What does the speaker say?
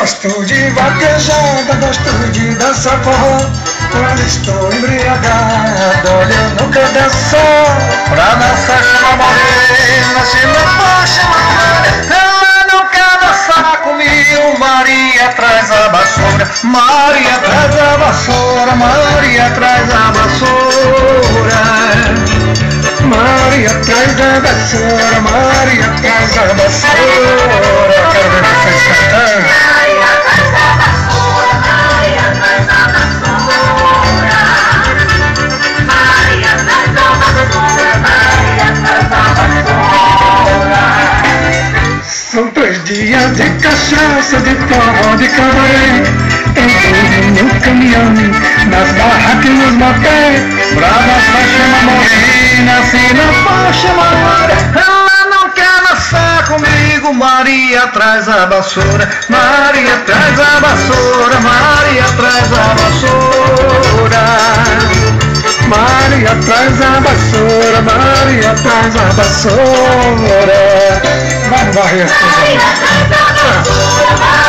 Gosto de vaquejada, gosto de dançar forró. Quando estou embriagado, olho no pedaço. Pra dançar chama morena, se não for chama morena. Ela não quer dançar comigo. Maria traz a vassoura, Maria traz a vassoura, Maria traz a vassoura. Maria traz a vassoura, Maria traz a vassoura. Quero ver vocês cantando. Maria traz a vassoura, Maria traz a vassoura. Maria traz a vassoura, Maria traz a vassoura. São 3 dias de cachaça, de forró, de cabaré. Em no caminhão, nas barracas e nos motéis. Brava só chama morena, se não for chama morena. Ela não quer dançar comigo. Maria traz a vassoura, Maria traz a vassoura, Maria traz a vassoura. Maria traz a vassoura, Maria traz a vassoura. Vamos varrer as coisas. Maria traz a vassoura.